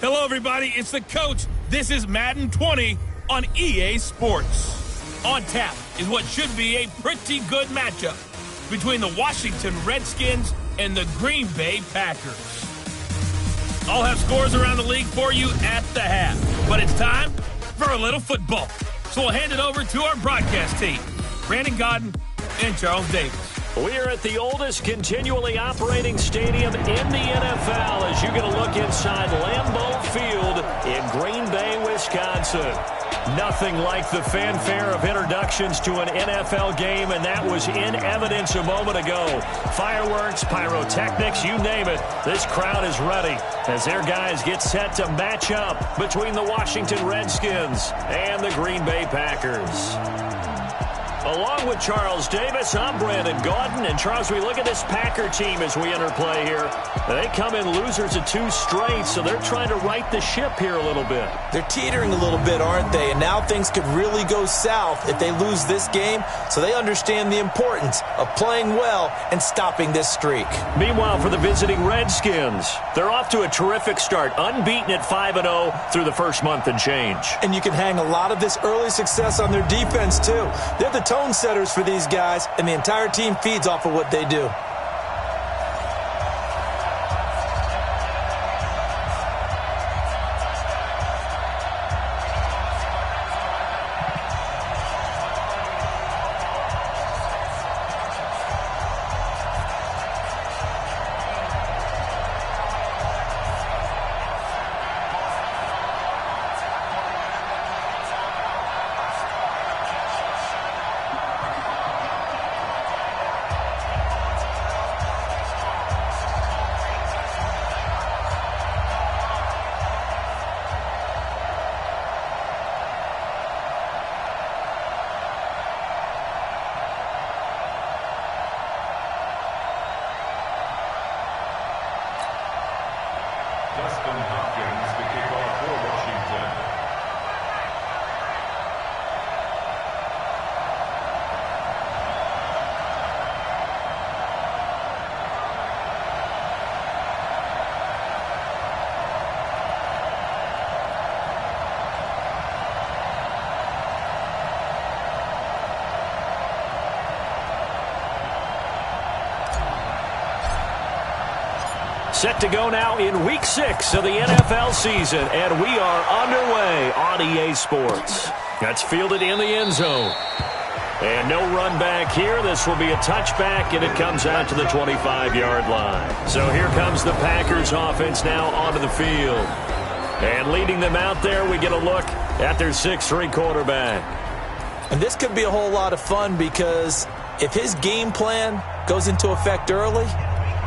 Hello, everybody. It's the coach. This is Madden 20 on EA Sports. On tap is what should be a pretty good matchup between the Washington Redskins and the Green Bay Packers. I'll have scores around the league for you at the half, but it's time for a little football. So we'll hand it over to our broadcast team, Brandon Godden and Charles Davis. We are at the oldest continually operating stadium in the NFL as you get a look inside Lambeau Field in Green Bay, Wisconsin. Nothing like the fanfare of introductions to an NFL game, and that was in evidence a moment ago. Fireworks, pyrotechnics, you name it. This crowd is ready as their guys get set to match up between the Washington Redskins and the Green Bay Packers. Along with Charles Davis, I'm Brandon Gaudin. And, Charles, we look at this Packer team as we enter play here. They come in losers of 2 straight, so they're trying to right the ship here a little bit. They're teetering a little bit, aren't they? And now things could really go south if they lose this game, so they understand the importance of playing well and stopping this streak. Meanwhile, for the visiting Redskins, they're off to a terrific start, unbeaten at 5-0 through the first month and change. And you can hang a lot of this early success on their defense, too. They're the tone setters for these guys, and the entire team feeds off of what they do. Set to go now in Week 6 of the NFL season, and we are underway on EA Sports. That's fielded in the end zone. And no run back here. This will be a touchback, and it comes out to the 25-yard line. So here comes the Packers offense now onto the field. And leading them out there, we get a look at their 6'3" quarterback. And this could be a whole lot of fun because if his game plan goes into effect early,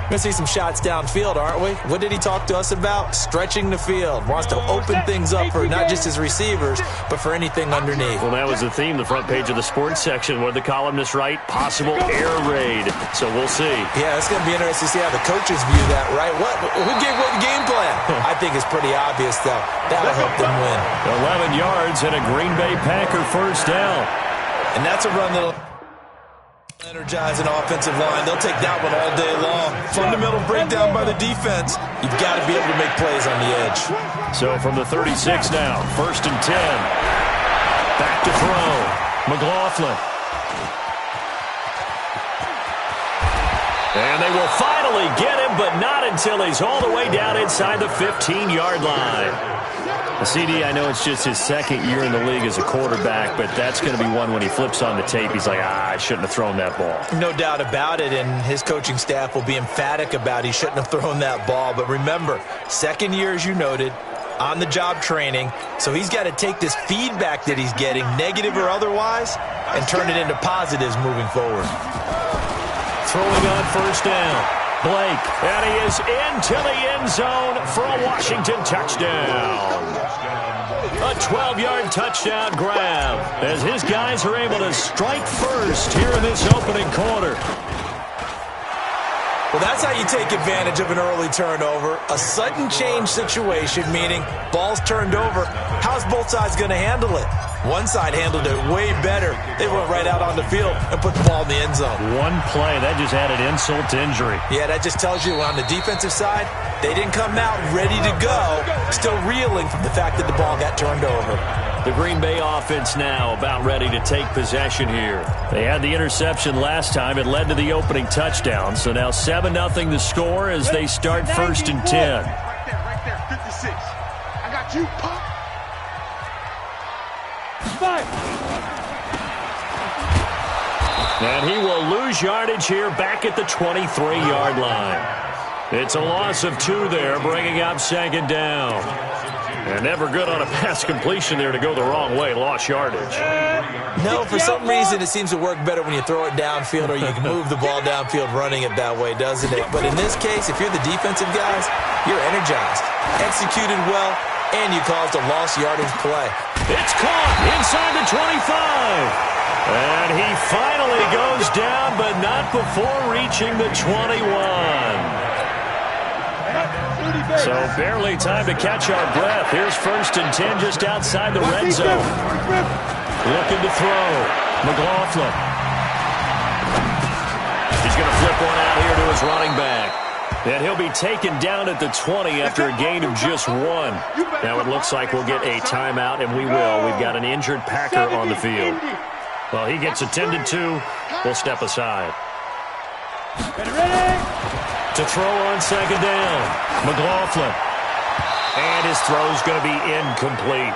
we're going to see some shots downfield, aren't we? What did he talk to us about? Stretching the field. Wants to open things up for not just his receivers, but for anything underneath. Well, that was the theme, the front page of the sports section. What did the columnists write? Possible air raid. So we'll see. Yeah, it's going to be interesting to see how the coaches view that, right? Who gave what game plan? I think it's pretty obvious, though. That'll help them win. 11 yards and a Green Bay Packer first down. And that's a run that'll energize an offensive line. They'll take that one all day long. Fundamental breakdown by the defense. You've got to be able to make plays on the edge. So from the 36 now, 1st and 10. Back to throw. McLaughlin. And they will finally get him, but not until he's all the way down inside the 15-yard line. CD, I know it's just his 2nd year in the league as a quarterback, but that's going to be one when he flips on the tape, he's like, I shouldn't have thrown that ball. No doubt about it, and his coaching staff will be emphatic about he shouldn't have thrown that ball. But remember, 2nd year, as you noted, on-the-job training, so he's got to take this feedback that he's getting, negative or otherwise, and turn it into positives moving forward. Throwing on 1st down. Blake, and he is into the end zone for a Washington touchdown. A 12-yard touchdown grab as his guys are able to strike first here in this opening quarter. Well, that's how you take advantage of an early turnover. A sudden change situation, meaning ball's turned over. How's both sides going to handle it? One side handled it way better. They went right out on the field and put the ball in the end zone. One play, that just added insult to injury. Yeah, that just tells you on the defensive side, they didn't come out ready to go, still reeling from the fact that the ball got turned over. The Green Bay offense now about ready to take possession here. They had the interception last time. It led to the opening touchdown. So now 7-0 the score as they start 1st and 10. Right there, 56. I got you, Pop. And he will lose yardage here back at the 23-yard line. It's a loss of 2 there, bringing up 2nd down. And never good on a pass completion there to go the wrong way. Lost yardage. No, for some reason it seems to work better when you throw it downfield or you can move the ball downfield running it that way, doesn't it? But in this case, if you're the defensive guys, you're energized, executed well, and you caused a lost yardage play. It's caught inside the 25. And he finally goes down, but not before reaching the 21. So barely time to catch our breath. Here's 1st and 10 just outside the red zone. Looking to throw. McLaughlin. He's going to flip one out here to his running back. And he'll be taken down at the 20 after a gain of just 1. Now it looks like we'll get a timeout, and we will. We've got an injured Packer on the field. Well, he gets attended to. We'll step aside. To throw on 2nd down, McLaughlin. And his throw's going to be incomplete.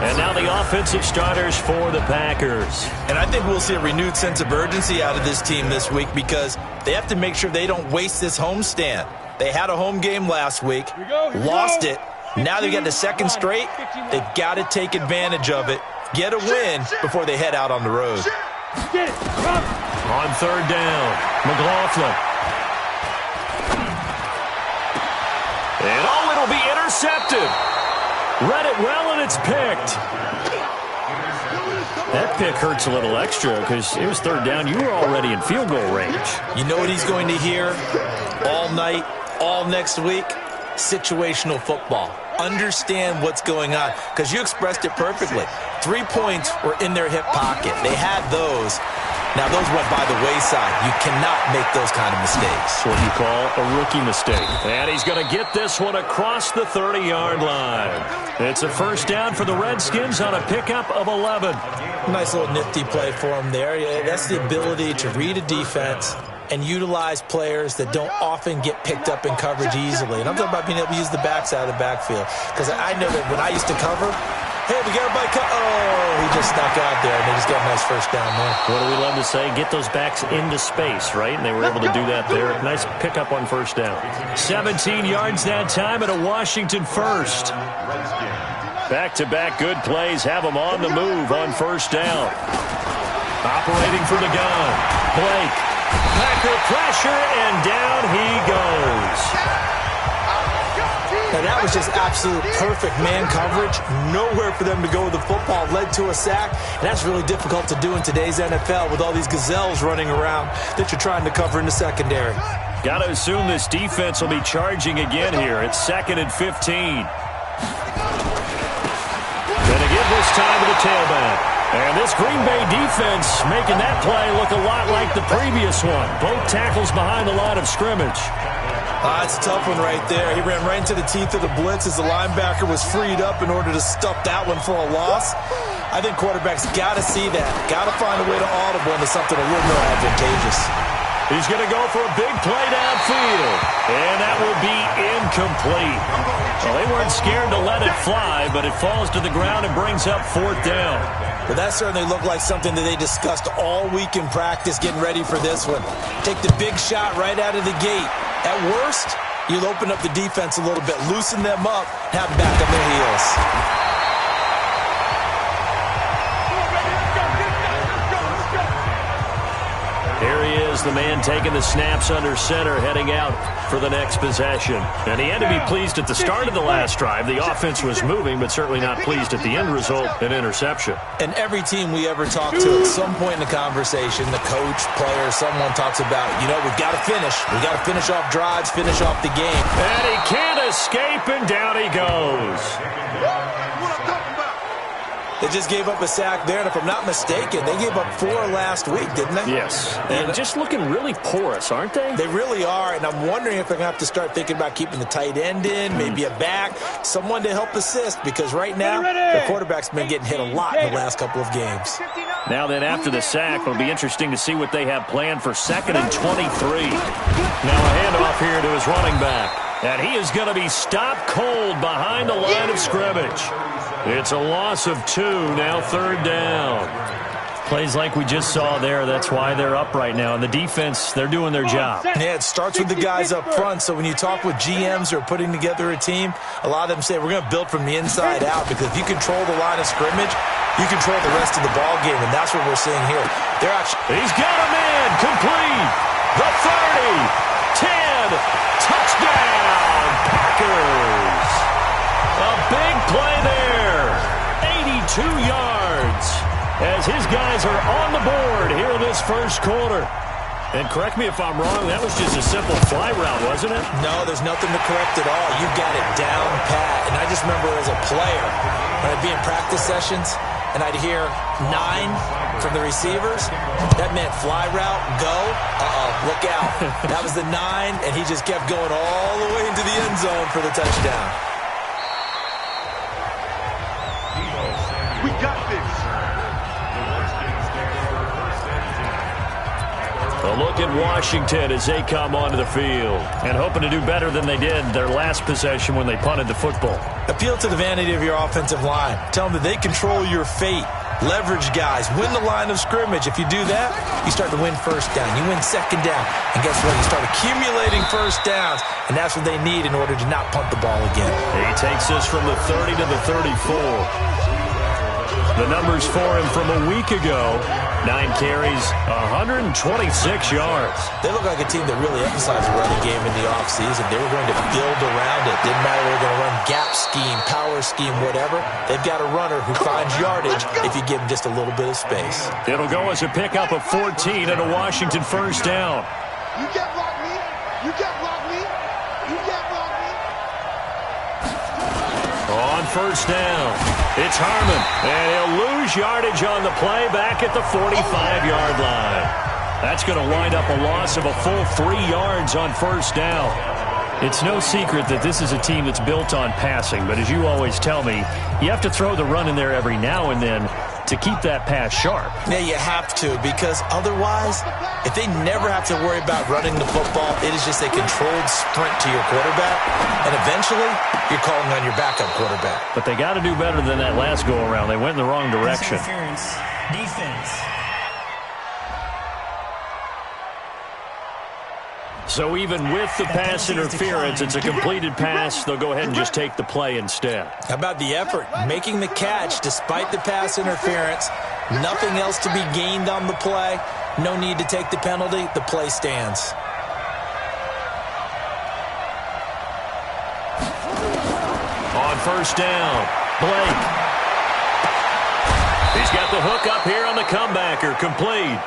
And now the offensive starters for the Packers. And I think we'll see a renewed sense of urgency out of this team this week because they have to make sure they don't waste this homestand. They had a home game last week, lost it. Now they get the 2nd straight. They've got to take advantage of it, get a win before they head out on the road. On 3rd down, McLaughlin. And it'll be intercepted. Read it well, and it's picked. That pick hurts a little extra because it was 3rd down. You were already in field goal range. You know what he's going to hear all night, all next week? Situational football. Understand what's going on because you expressed it perfectly. 3 points were in their hip pocket. They had those. Now, those went by the wayside. You cannot make those kind of mistakes. That's what you call a rookie mistake. And he's going to get this one across the 30-yard line. It's a 1st down for the Redskins on a pickup of 11. Nice little nifty play for him there. Yeah, that's the ability to read a defense and utilize players that don't often get picked up in coverage easily. And I'm talking about being able to use the backside of the backfield. Because I know that when I used to cover, hey, we got everybody he just snuck out there, and they just got a nice 1st down there. What do we love to say? Get those backs into space, right? And they were able to do that there. Nice pickup on 1st down. 17 yards that time and a Washington 1st. Back-to-back good plays have them on the move on 1st down. Operating from the gun. Blake. Packer pressure, and down he goes. Now that was just absolute perfect man coverage. Nowhere for them to go with the football. Led to a sack. And that's really difficult to do in today's NFL with all these gazelles running around that you're trying to cover in the secondary. Got to assume this defense will be charging again here. It's 2nd and 15. Gonna give this time to the tailback. And this Green Bay defense making that play look a lot like the previous one. Both tackles behind the line of scrimmage. It's a tough one right there. He ran right into the teeth of the blitz as the linebacker was freed up in order to stuff that one for a loss. I think quarterbacks got to see that. Got to find a way to audible into something a little more advantageous. He's going to go for a big play downfield. And that will be incomplete. Well, they weren't scared to let it fly, but it falls to the ground and brings up 4th down. Well, that certainly looked like something that they discussed all week in practice, getting ready for this one. Take the big shot right out of the gate. At worst, you'll open up the defense a little bit, loosen them up, have them back on their heels. Here he is was the man taking the snaps under center, heading out for the next possession. And he had to be pleased at the start of the last drive. The offense was moving, but certainly not pleased at the end result, an interception. And every team we ever talk to, at some point in the conversation, the coach, player, someone talks about, we've got to finish. We've got to finish off drives, finish off the game. And he can't escape, and down he goes. They just gave up a sack there, and if I'm not mistaken, they gave up 4 last week, didn't they? Yes. And just looking really porous, aren't they? They really are, and I'm wondering if they're going to have to start thinking about keeping the tight end in, maybe a back, someone to help assist, because right now, their quarterback's been getting hit a lot in the last couple of games. Now then, after the sack, it'll be interesting to see what they have planned for 2nd and 23. Now a handoff here to his running back. And he is going to be stopped cold behind the line of scrimmage. It's a loss of 2, now 3rd down. Plays like we just saw there, that's why they're up right now. And the defense, they're doing their job. Yeah, it starts with the guys up front. So when you talk with GMs who are putting together a team, a lot of them say we're going to build from the inside out, because if you control the line of scrimmage, you control the rest of the ball game, and that's what we're seeing here. They're actually... He's got a man, complete, the 30, 10, touchdown, Packers. A big play there, 82 yards, as his guys are on the board here in this first quarter. And correct me if I'm wrong, that was just a simple fly route, wasn't it? No, there's nothing to correct at all. You got it down pat. And I just remember as a player, when I'd be in practice sessions, and I'd hear 9 from the receivers, that meant fly route, go, look out. That was the 9, and he just kept going all the way into the end zone for the touchdown. We got this. A look at Washington as they come onto the field and hoping to do better than they did their last possession when they punted the football. Appeal to the vanity of your offensive line. Tell them that they control your fate. Leverage guys. Win the line of scrimmage. If you do that, you start to win first down. You win second down. And guess what? You start accumulating first downs. And that's what they need in order to not punt the ball again. He takes this from the 30 to the 34. The numbers for him from a week ago, 9 carries, 126 yards. They look like a team that really emphasized the running game in the offseason. They were going to build around it. Didn't matter whether they're going to run gap scheme, power scheme, whatever. They've got a runner who finds yardage if you give him just a little bit of space. It'll go as a pickup of 14 and a Washington first down. You can't block me. You can't block me. You can't block me. On first down, it's Harmon, and he'll lose yardage on the play back at the 45-yard line. That's going to wind up a loss of a full 3 yards on first down. It's no secret that this is a team that's built on passing, but as you always tell me, you have to throw the run in there every now and then to keep that pass sharp. Yeah, you have to, because otherwise, if they never have to worry about running the football, it is just a controlled sprint to your quarterback, and eventually, you're calling on your backup quarterback. But they got to do better than that last go-around. They went in the wrong direction. Defense. So even with the pass interference, it's a completed pass. They'll go ahead and just take the play instead. How about the effort? Making the catch despite the pass interference. Nothing else to be gained on the play. No need to take the penalty. The play stands. On first down, Blake. He's got the hook up here on the comebacker, complete.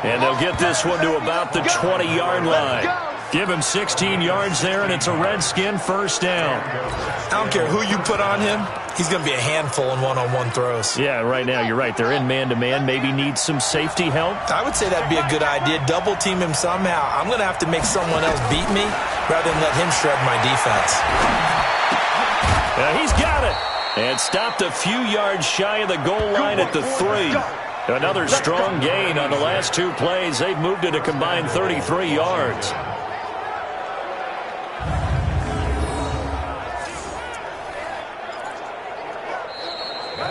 And they'll get this one to about the 20-yard line. Give him 16 yards there, and it's a Redskin first down. I don't care who you put on him. He's going to be a handful in one-on-one throws. Yeah, right now, you're right. They're in man-to-man. Maybe need some safety help. I would say that'd be a good idea. Double team him somehow. I'm going to have to make someone else beat me rather than let him shred my defense. He's got it. And stopped a few yards shy of the goal line at the 3. Another strong gain on the last 2 plays. They've moved it a combined 33 yards.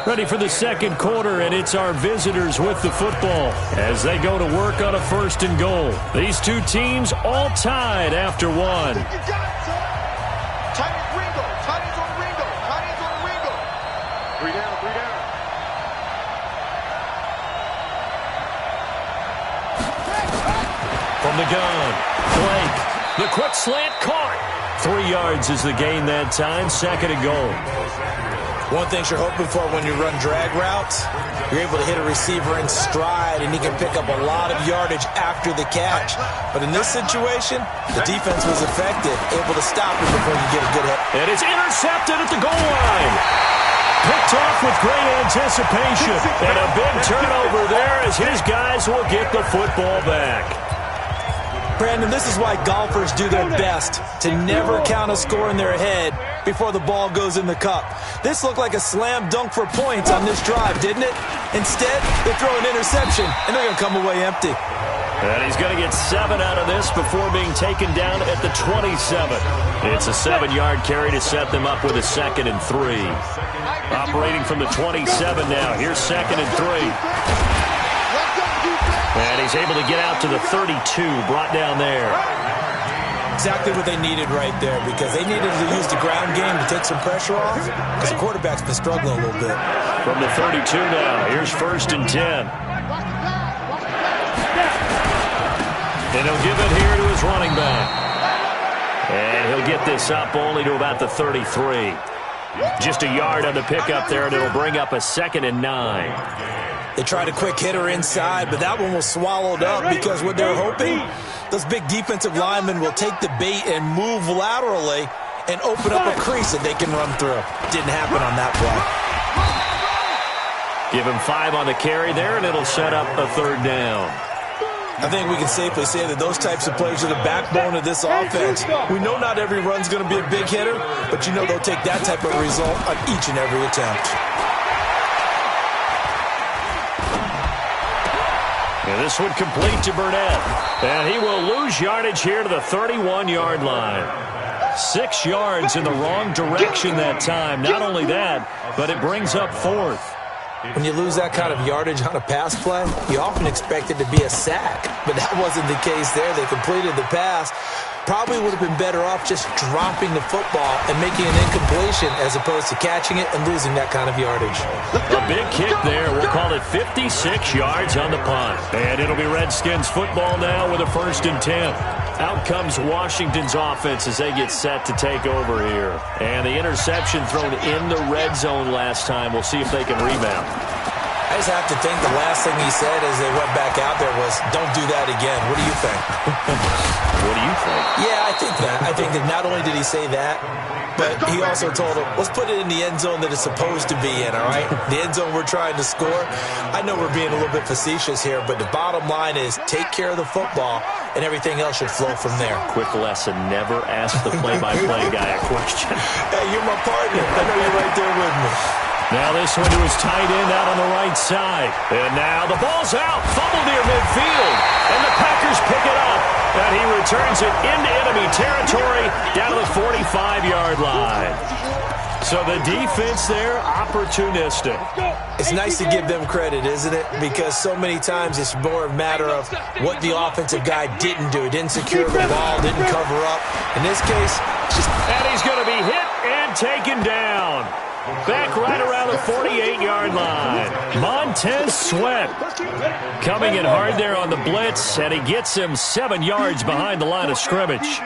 Ready for the second quarter, and it's our visitors with the football as they go to work on a 1st and goal. These 2 teams all tied after 1. You got it, son. Tight ends Ringo. Tight ends on Ringo. Tight ends on Ringo. 3 down, 3 down. From From the gun, Blake. The quick slant caught. 3 yards is the gain that time. 2nd and goal. One thing you're hoping for when you run drag routes, you're able to hit a receiver in stride, and he can pick up a lot of yardage after the catch. But in this situation, the defense was effective, able to stop him before you get a good hit. And it's intercepted at the goal line. Picked off with great anticipation. And a big turnover there as his guys will get the football back. Brandon, this is why golfers do their best to never count a score in their head before the ball goes in the cup. This looked like a slam dunk for points on this drive, didn't it? Instead, they throw an interception, and they're going to come away empty. And he's going to get 7 out of this before being taken down at the 27. It's a 7-yard carry to set them up with a 2nd and 3. Operating from the 27 now. Here's 2nd and 3. And he's able to get out to the 32, brought down there. Exactly what they needed right there, because they needed to use the ground game to take some pressure off, because the quarterback's been struggling a little bit. From the 32 now, here's 1st and 10. And he'll give it here to his running back. And he'll get this up only to about the 33. Just a yard on the pickup there, and it'll bring up a 2nd and 9. They tried a quick hitter inside, but that one was swallowed up because what they're hoping, those big defensive linemen will take the bait and move laterally and open up a crease that they can run through. Didn't happen on that play. Give him 5 on the carry there, and it'll set up a 3rd down. I think we can safely say that those types of plays are the backbone of this offense. We know not every run's going to be a big hitter, but you know they'll take that type of result on each and every attempt. And this one complete to Burnett. And he will lose yardage here to the 31-yard line. 6 yards in the wrong direction that time. Not only that, but it brings up 4th. When you lose that kind of yardage on a pass play, you often expect it to be a sack. But that wasn't the case there. They completed the pass. Probably would have been better off just dropping the football and making an incompletion as opposed to catching it and losing that kind of yardage. A big kick there. We'll call it 56 yards on the punt. And it'll be Redskins football now with a 1st and 10. Out comes Washington's offense as they get set to take over here. And the interception thrown in the red zone last time. We'll see if they can rebound. I just have to think the last thing he said as they went back out there was, don't do that again. What do you think? What do you think? Yeah, I think that. I think that not only did he say that, but he also told him, let's put it in the end zone that it's supposed to be in, all right? The end zone we're trying to score. I know we're being a little bit facetious here, but the bottom line is take care of the football, and everything else should flow from there. Quick lesson, never ask the play-by-play guy a question. Hey, you're my partner. I know you're right there with me. Now this one to his tight end out on the right side. And now the ball's out. Fumble near midfield. And the Packers pick it up. And he returns it into enemy territory down to the 45-yard line. So the defense there, opportunistic. It's nice to give them credit, isn't it? Because so many times it's more a matter of what the offensive guy didn't do. Didn't secure the ball, didn't cover up. In this case, it's just... And he's going to be hit and taken down. Back right around the 48-yard line. Montez Sweat coming in hard there on the blitz, and he gets him 7 yards behind the line of scrimmage.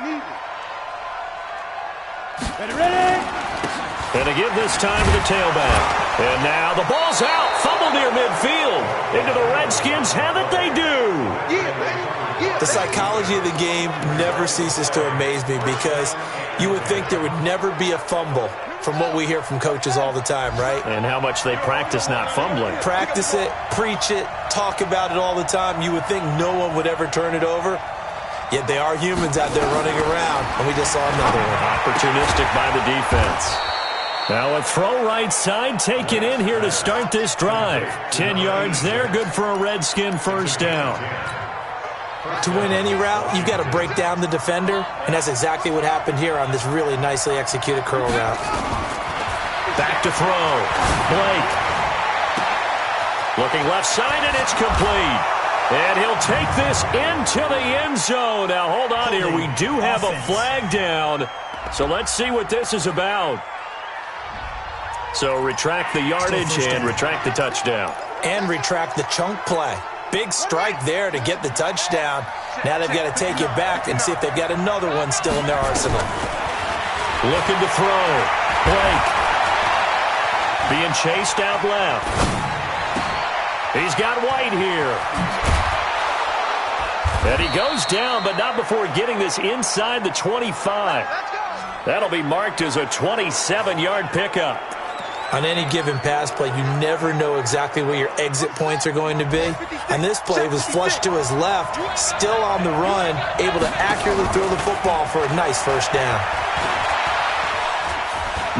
And to give this time to the tailback. And now the ball's out. Fumble near midfield. Into the Redskins. Have it they do. The psychology of the game never ceases to amaze me because you would think there would never be a fumble from what we hear from coaches all the time, right? And how much they practice not fumbling. Practice it, preach it, talk about it all the time. You would think no one would ever turn it over. Yet they are humans out there running around, and we just saw another one. Opportunistic by the defense. Now a throw right side taken in here to start this drive. 10 yards there, good for a Redskin 1st down. To win any route, you've got to break down the defender, and that's exactly what happened here on this really nicely executed curl route. Back to throw. Blake. Looking left side, and it's complete. And he'll take this into the end zone. Now, hold on here. We do have a flag down, so let's see what this is about. So retract the yardage and retract the touchdown. And retract the chunk play. Big strike there to get the touchdown. Now they've got to take it back and see if they've got another one still in their arsenal. Looking to throw. Blake. Being chased out left. He's got White here. And he goes down, but not before getting this inside the 25. That'll be marked as a 27-yard pickup. On any given pass play, you never know exactly where your exit points are going to be. And this play was flushed to his left, still on the run, able to accurately throw the football for a nice first down.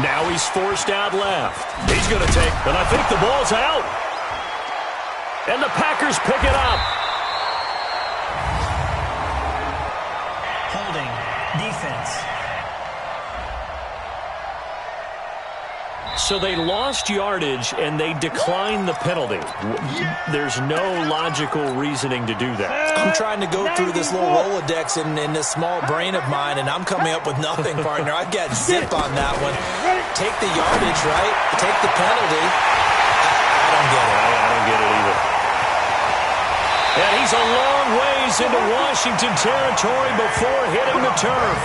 Now he's forced out left. He's going to take, and I think the ball's out. And the Packers pick it up. Holding. Defense. So they lost yardage, and they declined the penalty. There's no logical reasoning to do that. I'm trying to go through this little Rolodex in this small brain of mine, and I'm coming up with nothing, partner. I've got zip on that one. Take the yardage, right? Take the penalty. I don't get it. I don't get it either. And he's a long ways into Washington territory before hitting the turf.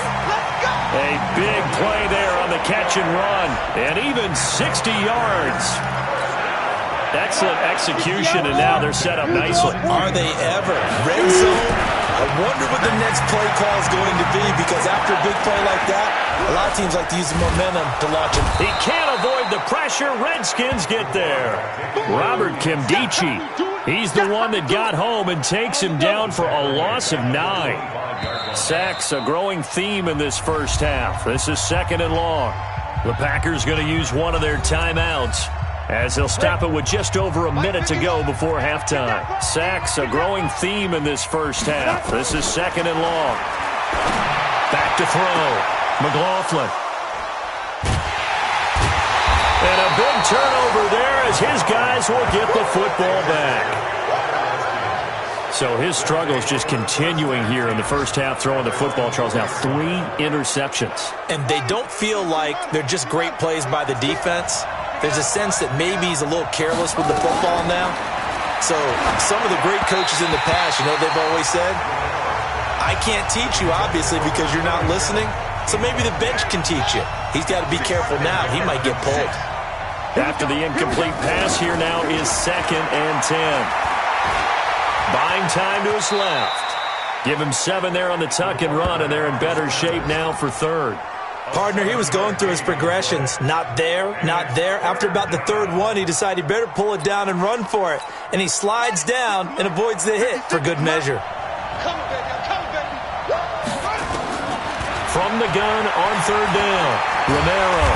A big play there on the catch and run. And even 60 yards. Excellent execution, and now they're set up nicely. Are they ever? Red zone? I wonder what the next play call is going to be, because after a big play like that, a lot of teams like to use the momentum to launch it. He can't avoid the pressure. Redskins get there. Robert Kimdichie. He's the one that got home and takes him down for a loss of 9. Sacks, a growing theme in this first half. This is 2nd and long. The Packers going to use one of their timeouts, as they'll stop it with just over a minute to go before halftime. Sacks, a growing theme in this first half. This is 2nd and long. Back to throw. McLaughlin. And a big turnover there as his guys will get the football back. So his struggles just continuing here in the first half, throwing the football, Charles. Now 3 interceptions. And they don't feel like they're just great plays by the defense. There's a sense that maybe he's a little careless with the football now. So some of the great coaches in the past, you know, they've always said, I can't teach you, obviously, because you're not listening. So maybe the bench can teach you. He's got to be careful now. He might get pulled. After the incomplete pass, here now is 2nd and 10. Buying time to his left. Give him 7 there on the tuck and run, and they're in better shape now for 3rd. Partner, he was going through his progressions. Not there, not there. After about the 3rd one, he decided he better pull it down and run for it. And he slides down and avoids the hit for good measure. From the gun on 3rd down. Romero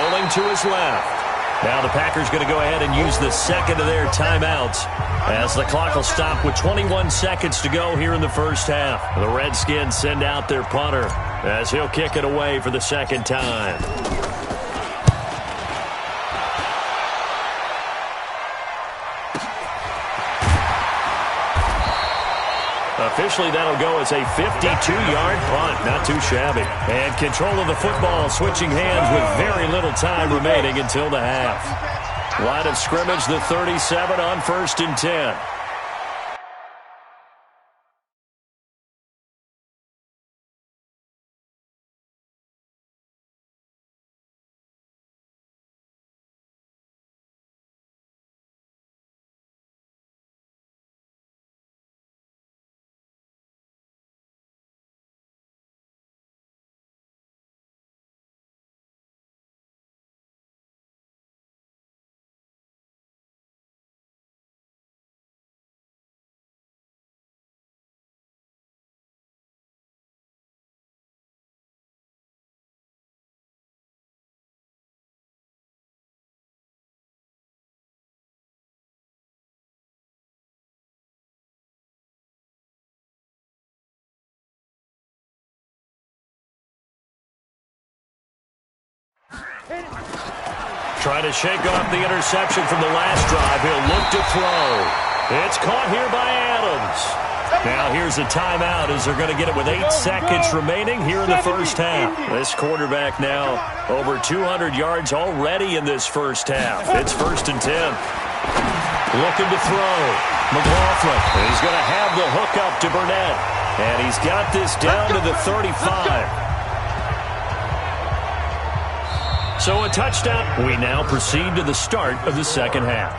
rolling to his left. Now the Packers going to go ahead and use the 2nd of their timeouts, as the clock will stop with 21 seconds to go here in the first half. The Redskins send out their punter as he'll kick it away for the 2nd time. Officially, that'll go as a 52-yard punt. Not too shabby. And control of the football, switching hands with very little time remaining until the half. Line of scrimmage, the 37 on 1st and 10. Trying to shake off the interception from the last drive. He'll look to throw. It's caught here by Adams. Now here's a timeout as they're going to get it with 8 seconds remaining here in the first half. This quarterback now over 200 yards already in this first half. It's 1st and 10. Looking to throw. McLaughlin. And he's going to have the hook up to Burnett. And he's got this down to the 35. So a touchdown. We now proceed to the start of the second half.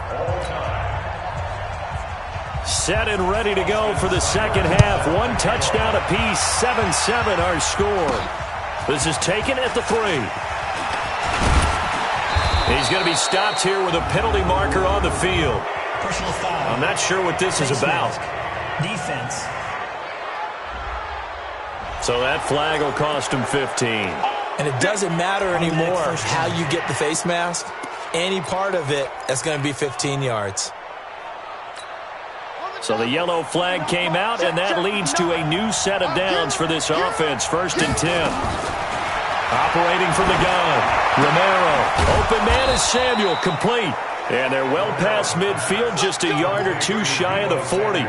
Set and ready to go for the second half. One touchdown apiece. 7-7 our score. This is taken at the 3. He's going to be stopped here with a penalty marker on the field. Personal foul. I'm not sure what this is about. Defense. So that flag will cost him 15. And it doesn't matter anymore how you get the face mask. Any part of it, that's going to be 15 yards. So the yellow flag came out, and that leads to a new set of downs for this offense. 1st and 10. Operating from the gun. Romero. Open man is Samuel. Complete. And they're well past midfield, just a yard or two shy of the 40.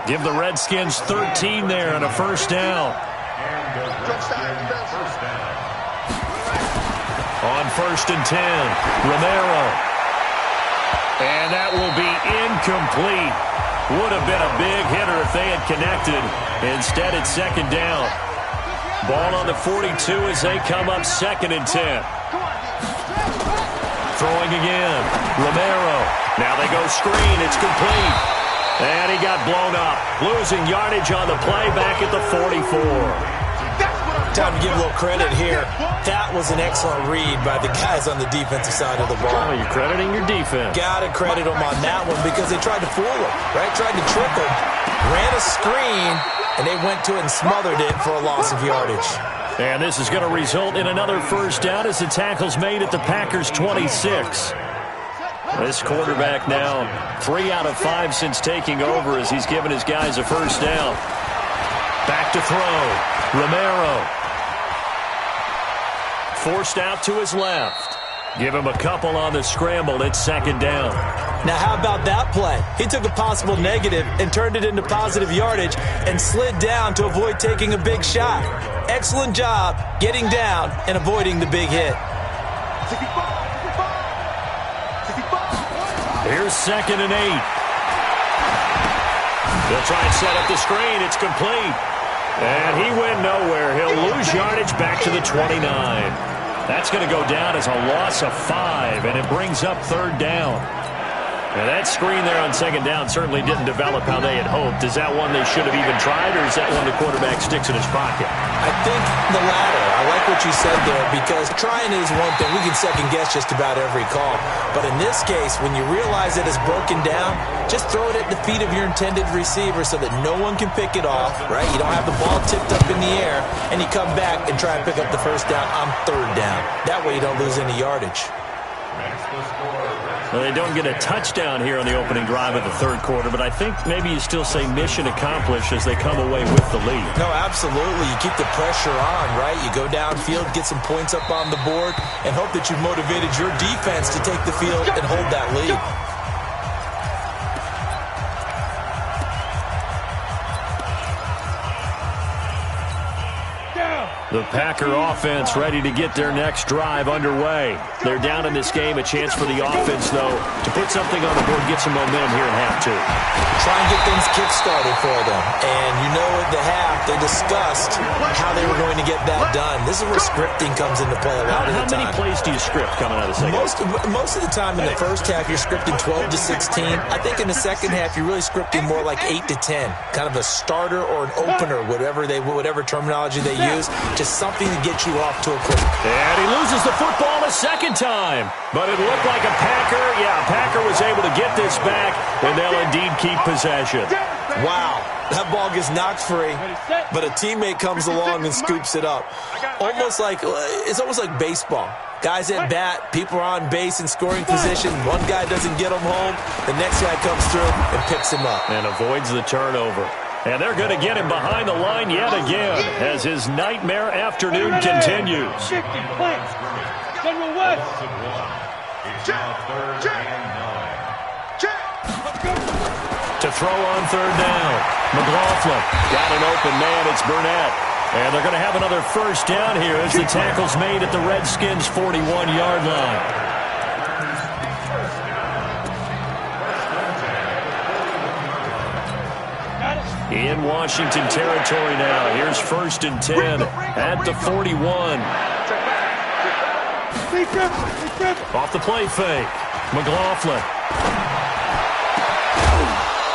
Give the Redskins 13 there on a 1st down. On 1st and 10, Romero. And that will be incomplete. Would have been a big hitter if they had connected. Instead, it's 2nd down. Ball on the 42 as they come up 2nd and 10. Throwing again. Romero. Now they go screen. It's complete. And he got blown up. Losing yardage on the play back at the 44. Time to give a little credit here. That was an excellent read by the guys on the defensive side of the ball. Oh, you're crediting your defense. Got to credit them on that one because they tried to fool him, right? Tried to trick him. Ran a screen, and they went to it and smothered it for a loss of yardage. And this is going to result in another 1st down as the tackle's made at the Packers' 26. This quarterback now 3 out of 5 since taking over as he's given his guys a 1st down. Back to throw. Romero. Forced out to his left. Give him a couple on the scramble. It's 2nd down. Now, how about that play? He took a possible negative and turned it into positive yardage and slid down to avoid taking a big shot. Excellent job getting down and avoiding the big hit. Here's 2nd and 8. They'll try and set up the screen. It's complete. And he went nowhere. He'll lose yardage back to the 29. That's going to go down as a loss of 5, and it brings up 3rd down. And that screen there on 2nd down certainly didn't develop how they had hoped. Is that one they should have even tried, or is that one the quarterback sticks in his pocket? I think the latter. I like what you said there because trying is one thing. We can second-guess just about every call. But in this case, when you realize that it's broken down, just throw it at the feet of your intended receiver so that no one can pick it off, right? You don't have the ball tipped up in the air, and you come back and try and pick up the 1st down on 3rd down. That way you don't lose any yardage. Well, they don't get a touchdown here on the opening drive of the 3rd quarter, but I think maybe you still say mission accomplished as they come away with the lead. No, absolutely. You keep the pressure on, right? You go downfield, get some points up on the board, and hope that you've motivated your defense to take the field and hold that lead. The Packer offense ready to get their next drive underway. They're down in this game. A chance for the offense, though, to put something on the board, get some momentum here in half 2. Try and get things kick-started for them. And you know at the half, they discussed how they were going to get that done. This is where scripting comes into play a lot of the time. How many plays do you script coming out of the second half? Most of the time in the first half, you're scripting 12 to 16. I think in the second half, you're really scripting more like 8 to 10. Kind of a starter or an opener, whatever terminology they use. Just something to get you off to a quick. And he loses the football a 2nd time. But it looked like a Packer. Yeah, Packer was able to get this back, and they'll indeed keep possession. Wow. That ball gets knocked free, but a teammate comes along and scoops it up. It's almost like baseball. Guys at bat, people are on base in scoring position. One guy doesn't get him home. The next guy comes through and picks him up. And avoids the turnover. And they're going to get him behind the line yet again as his nightmare afternoon continues. General West. To throw on 3rd down. McLaughlin got an open man. It's Burnett. And they're going to have another 1st down here as the tackle's made at the Redskins' 41-yard line. in Washington territory now. Here's 1st and 10 at the 41. Off the play fake. McLaughlin.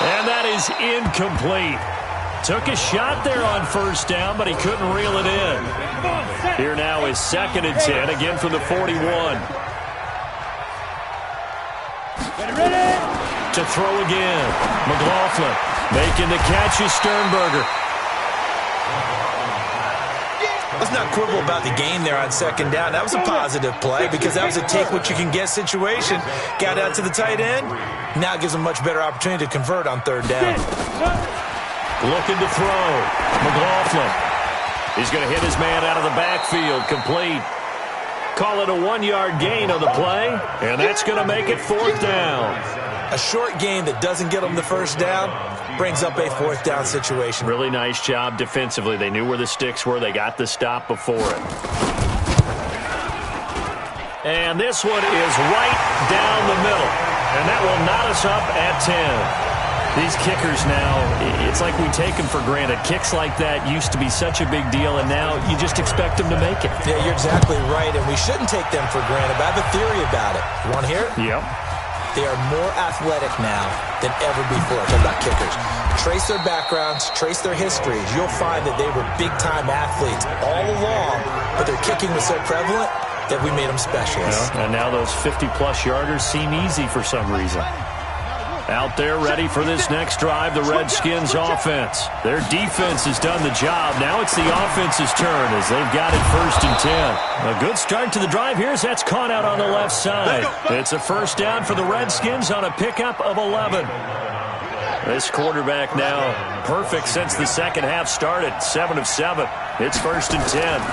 And that is incomplete. Took a shot there on 1st down, but he couldn't reel it in. Here now is 2nd and 10, again from the 41. To throw again. McLaughlin making the catch is Sternberger. Let's not quibble about the gain there on 2nd down. That was a positive play because that was a take-what-you-can-get situation. Got out to the tight end. Now it gives him a much better opportunity to convert on 3rd down. Looking to throw. McLaughlin. He's going to hit his man out of the backfield. Complete. Call it a 1-yard gain on the play, and that's going to make it 4th down. A short gain that doesn't get them the 1st down brings up a 4th down situation. Really nice job defensively. They knew where the sticks were. They got the stop before it. And this one is right down the middle. And that will knot us up at 10. These kickers now, it's like we take them for granted. Kicks like that used to be such a big deal, and now you just expect them to make it. Yeah, you're exactly right, and we shouldn't take them for granted. But I have a theory about it. You want to hear it? Yep. They are more athletic now than ever before. Talk about kickers. Trace their backgrounds, trace their histories. You'll find that they were big-time athletes all along, but their kicking was so prevalent that we made them specialists. Yeah, and now those 50-plus yarders seem easy for some reason. Out there ready for this next drive, the Redskins offense. Their defense has done the job. Now it's the offense's turn as they've got it 1st and 10. A good start to the drive here as that's caught out on the left side. It's a 1st down for the Redskins on a pickup of 11. This quarterback now perfect since the 2nd half started. 7 of 7. It's 1st and 10.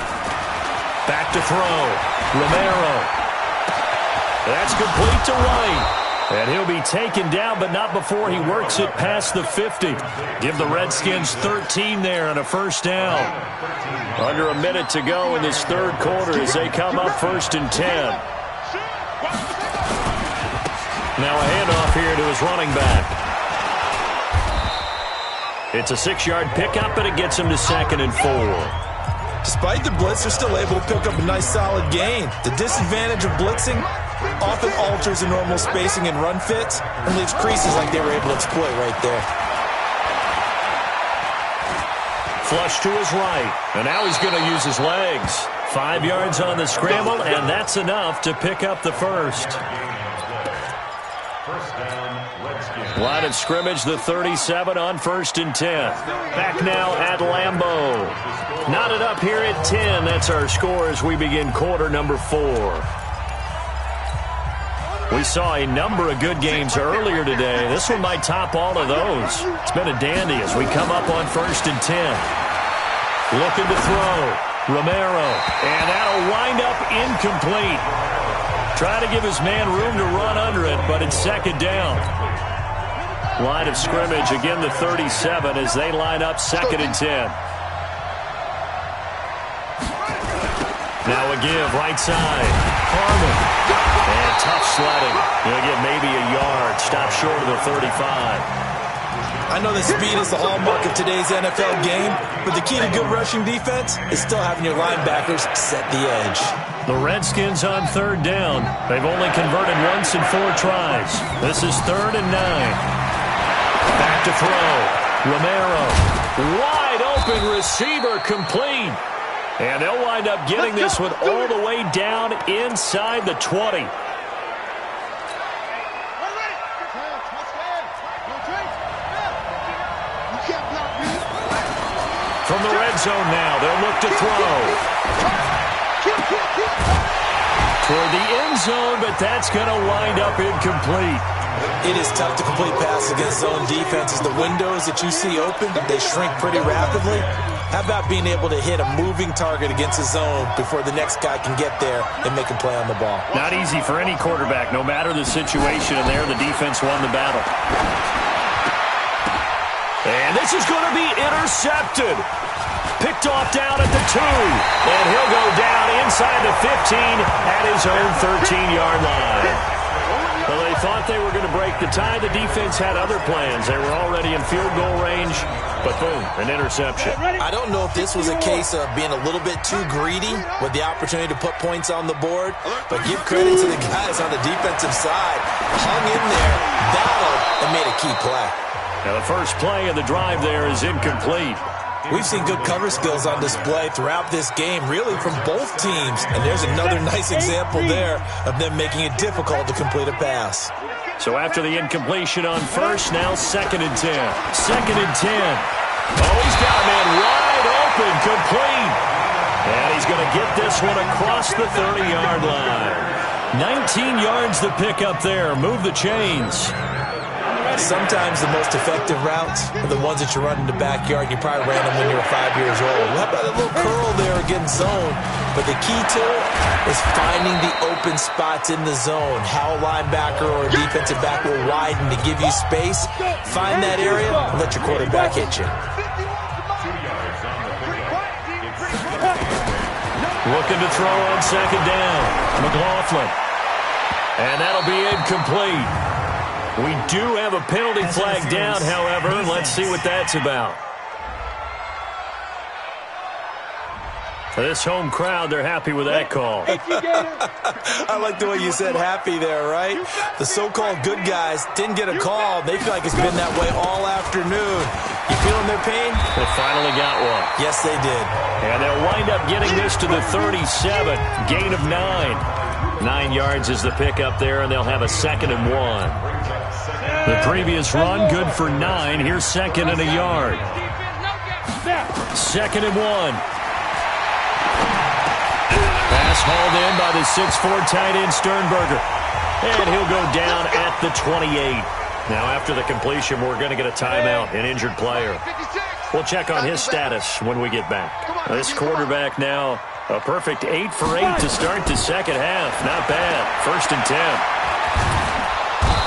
Back to throw. Romero. That's complete to Wright. And he'll be taken down, but not before he works it past the 50. Give the Redskins 13 there on a 1st down. Under a minute to go in this 3rd quarter as they come up 1st and 10. Now a handoff here to his running back. It's a 6-yard pickup, and it gets him to 2nd and 4. Despite the blitz, they're still able to pick up a nice solid gain. The disadvantage of blitzing often alters the normal spacing and run fits and leaves creases like they were able to exploit right there. Flush to his right, and now he's going to use his legs. 5 yards on the scramble, and that's enough to pick up the 1st. Line of scrimmage, the 37 on 1st and 10. Back now at Lambeau. Knotted up here at 10. That's our score as we begin quarter number 4. We saw a number of good games earlier today. This one might top all of those. It's been a dandy as we come up on 1st and 10. Looking to throw. Romero. And that'll wind up incomplete. Try to give his man room to run under it, but it's 2nd down. Line of scrimmage, again the 37 as they line up 2nd and 10. Now a give, right side. Harmon. And tough sledding. He'll get maybe a yard. Stop short of the 35. I know that speed is the hallmark of today's NFL game, but the key to good rushing defense is still having your linebackers set the edge. The Redskins on 3rd down. They've only converted once in 4 tries. This is 3rd and 9. Back to throw. Romero. Wide open receiver complete. And they'll wind up getting this one all the way down inside the 20. From the red zone now, they'll look to throw. Toward the end zone, but that's going to wind up incomplete. It is tough to complete passes against zone defenses. The windows that you see open, they shrink pretty rapidly. How about being able to hit a moving target against a zone before the next guy can get there and make a play on the ball? Not easy for any quarterback, no matter the situation, and there the defense won the battle. And this is going to be intercepted. Picked off down at the 2. And he'll go down inside the 15 at his own 13-yard line. Well, they thought they were going to break the tie. The defense had other plans. They were already in field goal range, but boom, an interception. I don't know if this was a case of being a little bit too greedy with the opportunity to put points on the board, but give credit to the guys on the defensive side. Hung in there, battled, and made a key play. Now the first play of the drive there is incomplete. We've seen good cover skills on display throughout this game, really from both teams. And there's another nice example there of them making it difficult to complete a pass. So after the incompletion on first, now 2nd and 10. 2nd and 10. Oh, he's got a man wide open, complete. And he's going to get this one across the 30-yard line. 19 yards to pick up there. Move the chains. Sometimes the most effective routes are the ones that you run in the backyard. You probably ran them when you were 5 years old. How about a little curl there against zone? But the key to it is finding the open spots in the zone. How a linebacker or a defensive back will widen to give you space. Find that area and let your quarterback hit you. Looking to throw on 2nd down. McLaughlin. And that'll be incomplete. We do have a penalty flag down, however. Let's see what that's about. For this home crowd, they're happy with that call. I like the way you said happy there, right? The so-called good guys didn't get a call. They feel like it's been that way all afternoon. You feeling their pain? They finally got one. Yes, they did. And they'll wind up getting this to the 37. Gain of 9. 9 yards is the pickup there, and they'll have a 2nd and 1. The previous run, good for 9. Here's 2nd and a yard. 2nd and 1. Pass hauled in by the 6'4" tight end Sternberger. And he'll go down at the 28. Now after the completion, we're going to get a timeout, an injured player. We'll check on his status when we get back. This quarterback now, a perfect 8 for 8 to start the second half. Not bad. 1st and 10.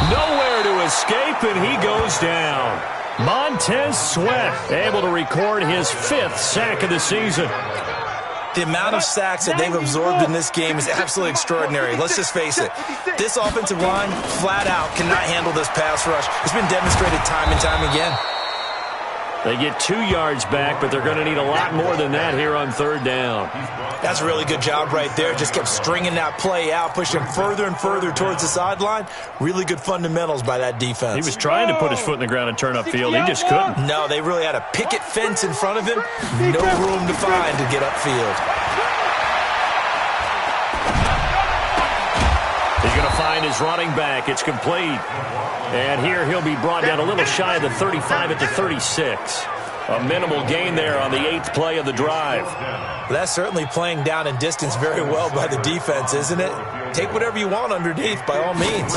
Nowhere to escape, and he goes down. Montez Sweat able to record his 5th sack of the season. The amount of sacks that they've absorbed in this game is absolutely extraordinary. Let's just face it. This offensive line, flat out, cannot handle this pass rush. It's been demonstrated time and time again. They get 2 yards back, but they're going to need a lot more than that here on 3rd down. That's a really good job right there. Just kept stringing that play out, pushing further and further towards the sideline. Really good fundamentals by that defense. He was trying to put his foot in the ground and turn upfield. He just couldn't. No, they really had a picket fence in front of him. No room to find to get upfield. He's going to find his running back. It's complete. And here he'll be brought down a little shy of the 35 at the 36. A minimal gain there on the 8th play of the drive. That's certainly playing down in distance very well by the defense, isn't it? Take whatever you want underneath, by all means.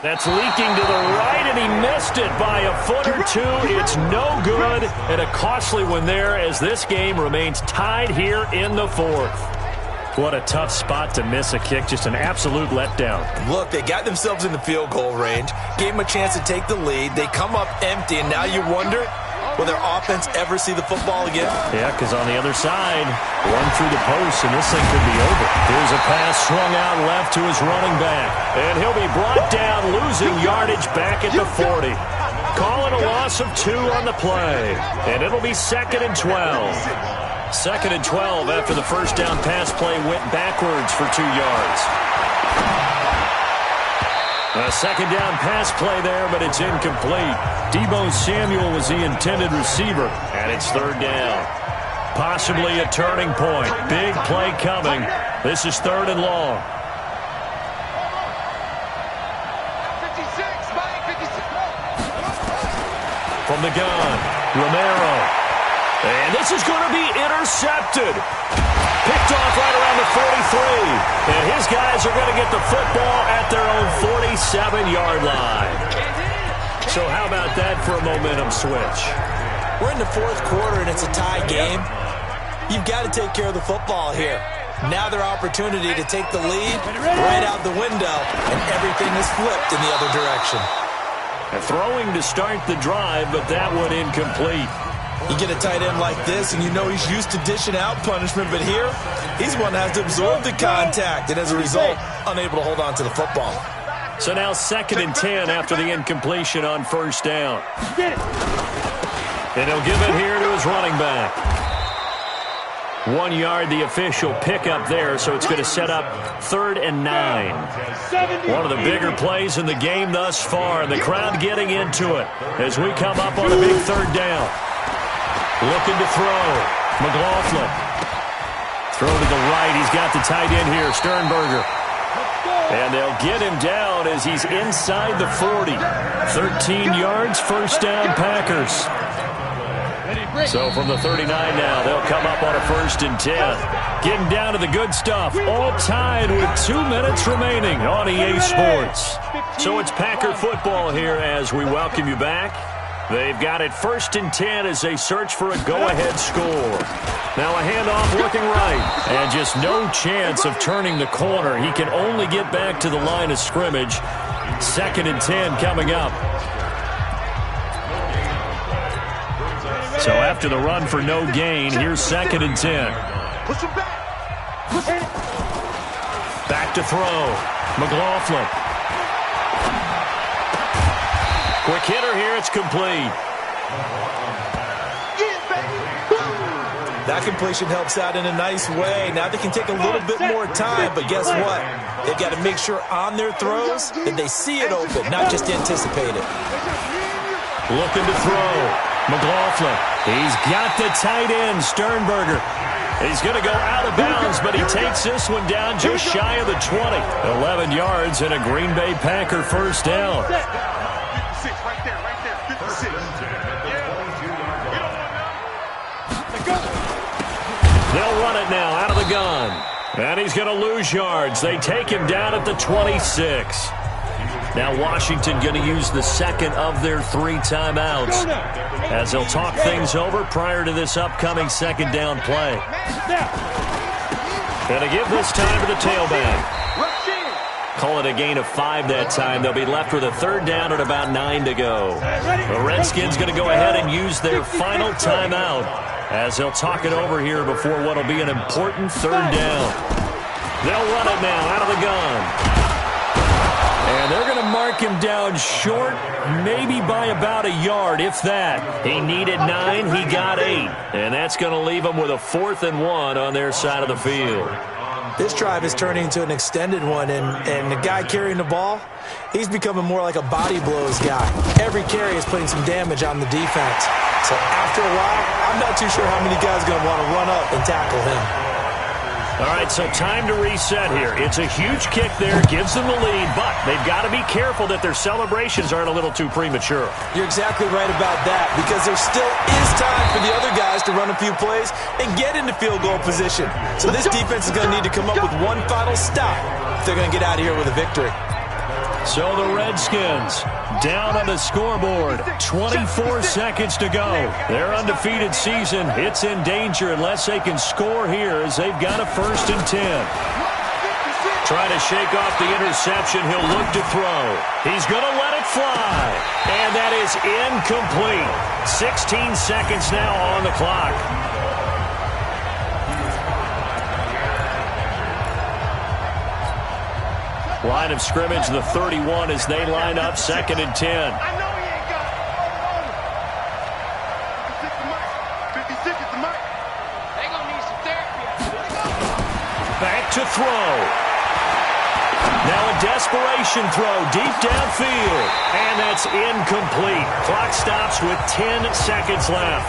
That's leaking to the right, and he missed it by a foot or two. It's no good, and a costly one there as this game remains tied here in the 4th. What a tough spot to miss a kick. Just an absolute letdown. Look, they got themselves in the field goal range, gave them a chance to take the lead. They come up empty, and now you wonder, will their offense ever see the football again? Yeah, because on the other side, one through the post, and this thing could be over. Here's a pass swung out left to his running back. And he'll be brought down, losing yardage back at the 40. Calling a loss of 2 on the play. And it'll be 2nd and 12. 2nd and 12 after the first down pass play went backwards for 2 yards. A 2nd down pass play there, but it's incomplete. Deebo Samuel was the intended receiver, and it's 3rd down. Possibly a turning point. Big play coming. This is 3rd and long. From the gun, Romero. And this is going to be intercepted. Picked off right around the 43. And his guys are going to get the football at their own 47-yard line. So how about that for a momentum switch? We're in the 4th quarter, and it's a tie game. You've got to take care of the football here. Now their opportunity to take the lead right out the window, and everything is flipped in the other direction. And throwing to start the drive, but that one incomplete. You get a tight end like this, and you know he's used to dishing out punishment, but here, he's one that has to absorb the contact, and as a result, unable to hold on to the football. So now 2nd and 10 after the incompletion on 1st down. And he'll give it here to his running back. 1 yard, the official pickup there, so it's going to set up 3rd and 9. One of the bigger plays in the game thus far, and the crowd getting into it as we come up on a big 3rd down. Looking to throw. McLaughlin. Throw to the right. He's got the tight end here, Sternberger. And they'll get him down as he's inside the 40. 13 yards, 1st down, Packers. So from the 39 now, they'll come up on a 1st and 10. Getting down to the good stuff. All tied with 2 minutes remaining on EA Sports. So it's Packer football here as we welcome you back. They've got it 1st and 10 as they search for a go-ahead score. Now a handoff looking right. And just no chance of turning the corner. He can only get back to the line of scrimmage. 2nd and 10 coming up. So after the run for no gain, here's 2nd and 10. Back to throw. McLaughlin. Quick hitter here, it's complete. That completion helps out in a nice way. Now they can take a little bit more time, but guess what? They've got to make sure on their throws that they see it open, not just anticipate it. Looking to throw. McLaughlin. He's got the tight end, Sternberger. He's going to go out of bounds, but he takes this one down just shy of the 20. 11 yards and a Green Bay Packer 1st down. 56, right there, 56. They'll run it now out of the gun. And he's going to lose yards. They take him down at the 26. Now Washington going to use the 2nd of their 3 timeouts as they'll talk things over prior to this upcoming 2nd down play. Going to give this time to the tailback. Call it a gain of 5 that time. They'll be left with a 3rd down and about 9 to go. The Redskins going to go ahead and use their final timeout as they'll talk it over here before what will be an important 3rd down. They'll run it now out of the gun. And they're going to mark him down short, maybe by about a yard, if that. He needed 9, he got 8. And that's going to leave him with a 4th and 1 on their side of the field. This drive is turning into an extended one, and the guy carrying the ball, he's becoming more like a body blows guy. Every carry is putting some damage on the defense. So after a while, I'm not too sure how many guys are going to want to run up and tackle him. All right, so time to reset here. It's a huge kick there, gives them the lead, but they've got to be careful that their celebrations aren't a little too premature. You're exactly right about that, because there still is time for the other guys to run a few plays and get into field goal position. So this defense is going to need to come up with one final stop if they're going to get out of here with a victory. So the Redskins down on the scoreboard, 24 seconds to go. Their undefeated season, it's in danger unless they can score here as they've got a 1st and 10. Trying to shake off the interception, he'll look to throw. He's going to let it fly, and that is incomplete. 16 seconds now on the clock. Line of scrimmage, the 31 as they line up 2nd and 10. I know he ain't got it. 56 is the mic. They gonna need some therapy. Back to throw. Now a desperation throw deep downfield. And that's incomplete. Clock stops with 10 seconds left.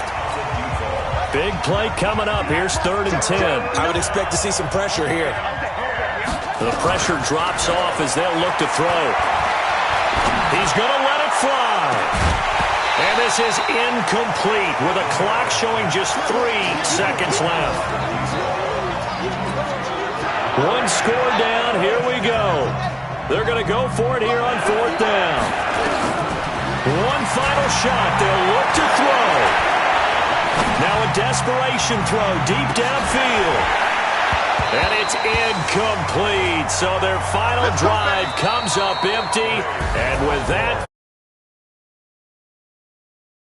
Big play coming up. Here's 3rd and 10. I would expect to see some pressure here. The pressure drops off as they'll look to throw. He's going to let it fly. And this is incomplete with a clock showing just 3 seconds left. One score down. Here we go. They're going to go for it here on 4th down. One final shot. They'll look to throw. Now a desperation throw deep downfield. And it's incomplete. So their final drive comes up empty. And with that...